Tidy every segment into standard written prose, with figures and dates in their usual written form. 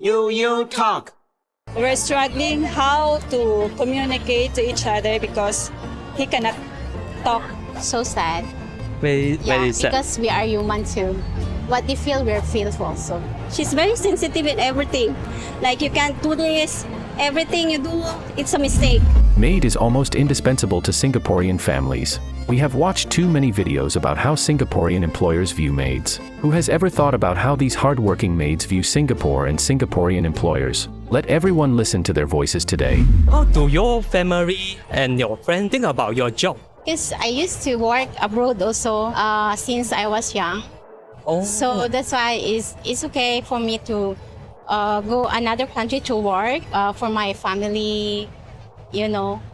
You talk. We're struggling how to communicate to each other because he cannot talk. So sad. Very sad. Because we are human too. What they feel, we feel also. She's very sensitive in everything. Like, you can't do this. Everything you do, it's a mistake. Maid is almost indispensable to Singaporean families. We have watched too many videos about how Singaporean employers view maids. Who has ever thought about how these hardworking maids view Singapore and Singaporean employers? Let everyone listen to their voices today. How do your family and your friends think about your job? Because I used to work abroad also since I was young. Oh. So that's why it's okay for me to go another country to work for my family,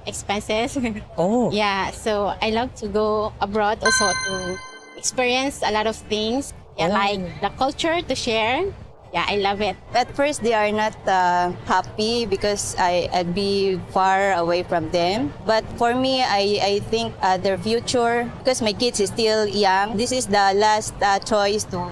expenses. Oh. Yeah, so I love to go abroad also to experience a lot of things. Yeah, like the culture to share. Yeah, I love it. At first, they are not happy because I'd be far away from them. But for me, I think their future, because my kids is still young, this is the last choice to.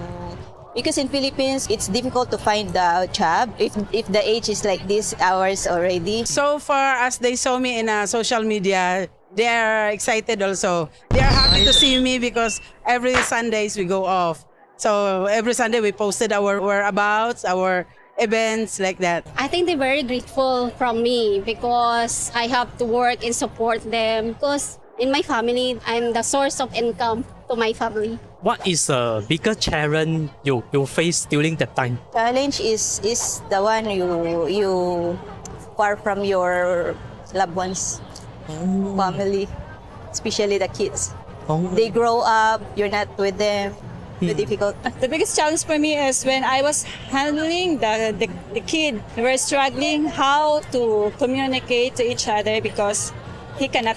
Because in Philippines, it's difficult to find a job if the age is like this hours already. So far as they saw me in social media, they are excited also. They are happy to see me because every Sundays we go off. So every Sunday we posted our whereabouts, our events like that. I think they're very grateful from me because I have to work and support them. Because in my family, I'm the source of income to my family. What is the biggest challenge you face during that time? Challenge is the one you far from your loved ones, family, especially the kids. They grow up, you're not with them. Too difficult. The biggest challenge for me is when I was handling the kid. We were struggling how to communicate to each other because he cannot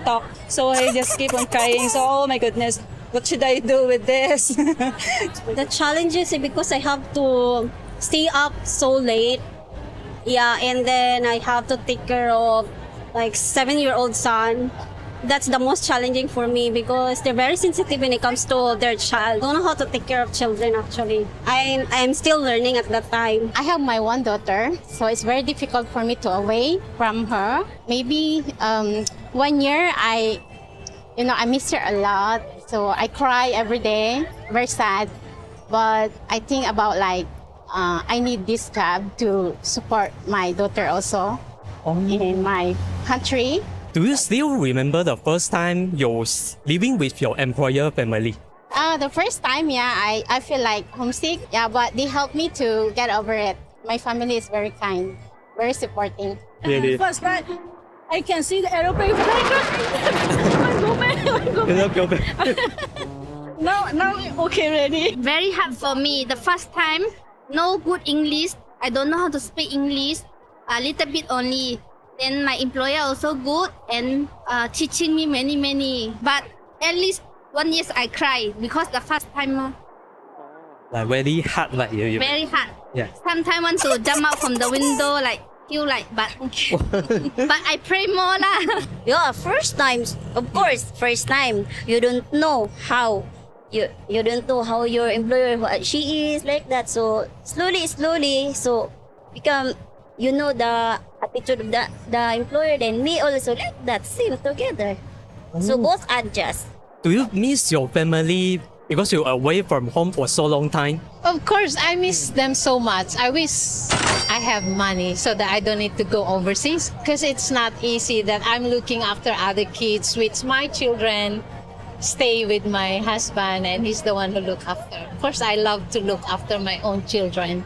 talk. So I just keep on crying. So, oh my goodness, what should I do with this? The challenge is because I have to stay up so late. Yeah, and then I have to take care of like 7-year-old son. That's the most challenging for me because they're very sensitive when it comes to their child. Don't know how to take care of children actually. I'm still learning at that time. I have my one daughter, so it's very difficult for me to away from her. Maybe 1 year I miss her a lot, so I cry every day, very sad. But I think about I need this job to support my daughter also in my country. Do you still remember the first time you're living with your employer family? The first time, yeah, I feel like homesick. Yeah, but they helped me to get over it. My family is very kind, very supporting. Really? First time, I can see the aeroplane flying. Go back. Now okay already. Very hard for me. The first time, no good English. I don't know how to speak English. A little bit only. Then my employer also good and teaching me many. But at least 1 year I cry because the first time. Like very hard, like you. Very hard. Yeah. Sometimes want to jump out from the window, but but I pray more lah. Yeah, first time, of course, first time. You don't know how. You don't know how your employer, what she is, like that. So slowly, so become, the attitude of the employer, then me also like that, same together. So both adjust. Do you miss your family because you're away from home for so long time? Of course, I miss them so much. I wish I have money so that I don't need to go overseas because it's not easy that I'm looking after other kids, which my children stay with my husband and he's the one who look after. Of course, I love to look after my own children.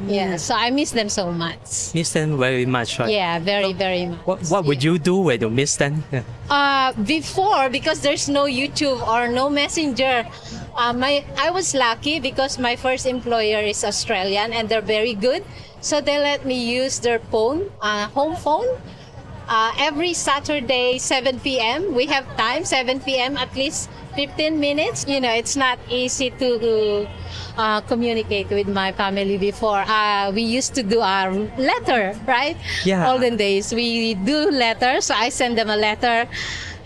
Yeah, so I miss them so much. Miss them very much, right? Yeah, very much. What would you do when you miss them? Before, because there's no YouTube or no Messenger, I was lucky because my first employer is Australian and they're very good. So they let me use their phone, home phone. Every Saturday, 7 p.m. We have time, 7 p.m. at least 15 minutes. It's not easy to communicate with my family before. We used to do our letter, right? Yeah. Olden days, we do letters. So I send them a letter.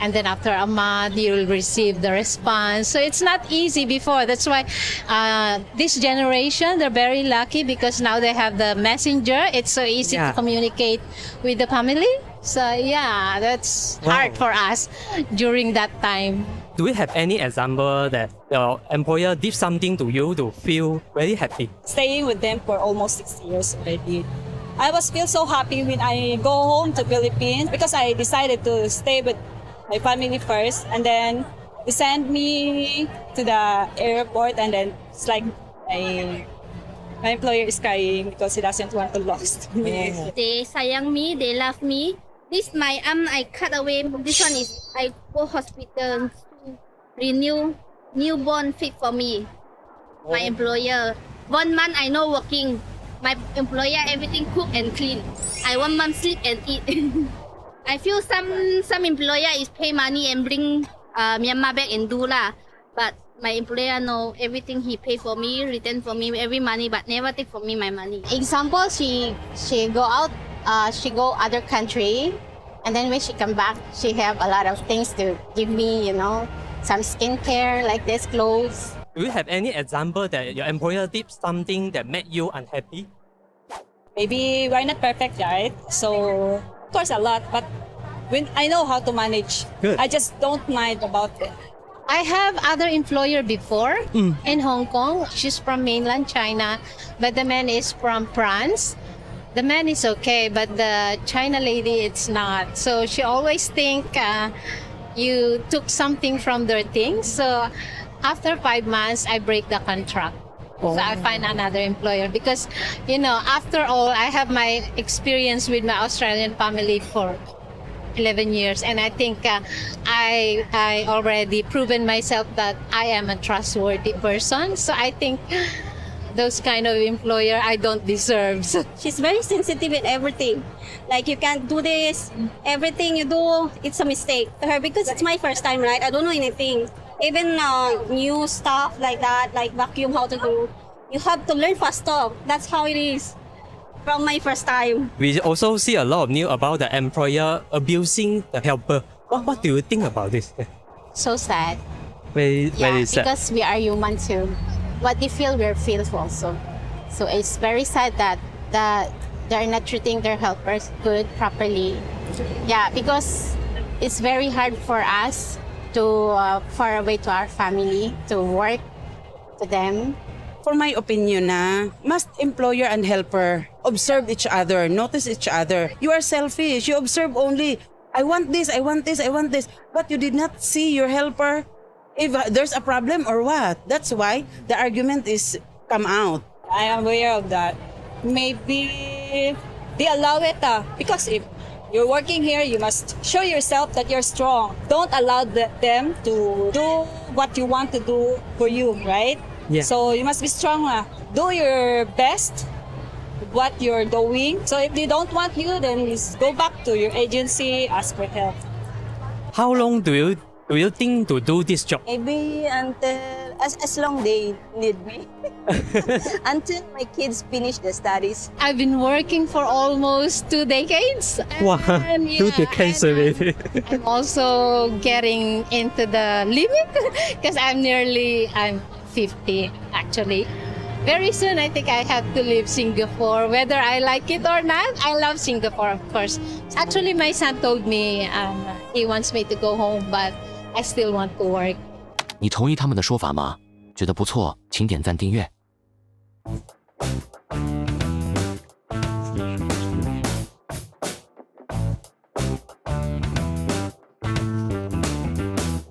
And then after a month, you'll receive the response. So it's not easy before. That's why this generation, they're very lucky because now they have the messenger. It's so easy to communicate with the family. So yeah, that's hard for us during that time. Do you have any example that your employer did something to you to feel very happy? Staying with them for almost 6 years already. I feel so happy when I go home to Philippines because I decided to stay with my family first, and then they sent me to the airport, and then it's like my employer is crying because he doesn't want to lose me. They sayang me, they love me. This my arm I cut away. This one is I go hospital to renew newborn fit for me. My employer. 1 month I no working. My employer everything cook and clean. I 1 month sleep and eat. I feel some employer is pay money and bring Myanmar back and do lah. But my employer know everything he pay for me, return for me every money, but never take from me my money. Example, she go out, she go other country, and then when she come back, she have a lot of things to give me, you know, some skincare like this, clothes. Do you have any example that your employer did something that made you unhappy? Maybe we're not perfect, right? So of course a lot, but when I know how to manage, Good. I just don't mind about it. I have other employer before in Hong Kong. She's from mainland China, but the man is from France. The man is okay, but the China lady, it's not. So she always think you took something from their things. So after 5 months, I break the contract. So I find another employer because, you know, after all, I have my experience with my Australian family for 11 years, and I think I already proven myself that I am a trustworthy person. So I think those kind of employer I don't deserve. She's very sensitive in everything. Like, you can't do this. Everything you do, it's a mistake to her because it's my first time, right? I don't know anything. Even new stuff like that, like vacuum, how to do. You have to learn fast stuff. That's how it is from my first time. We also see a lot of news about the employer abusing the helper. What do you think about this? So sad. Very sad. Because we are human too. What they feel, we feel also. So it's very sad that they're not treating their helpers good, properly. Yeah, because it's very hard for us to far away to our family, to work to them. For my opinion, must employer and helper observe each other, notice each other. You are selfish. You observe only, I want this, I want this, I want this. But you did not see your helper if there's a problem or what. That's why the argument is come out. I am aware of that. Maybe they allow it because if you're working here, you must show yourself that you're strong. Don't allow them to do what you want to do for you, right? Yeah. So you must be strong. Do your best what you're doing. So if they don't want you, then just go back to your agency, ask for help. How long do you think to do this job? Maybe until as long they need me. Until my kids finish the studies. I've been working for almost 2 decades. Wow, And, 2 decades already. I'm also getting into the limit because I'm 50 actually. Very soon I think I have to leave Singapore. Whether I like it or not, I love Singapore, of course. Actually, my son told me he wants me to go home, but I still want to work. 你同意他们的说法吗？觉得不错，请点赞订阅。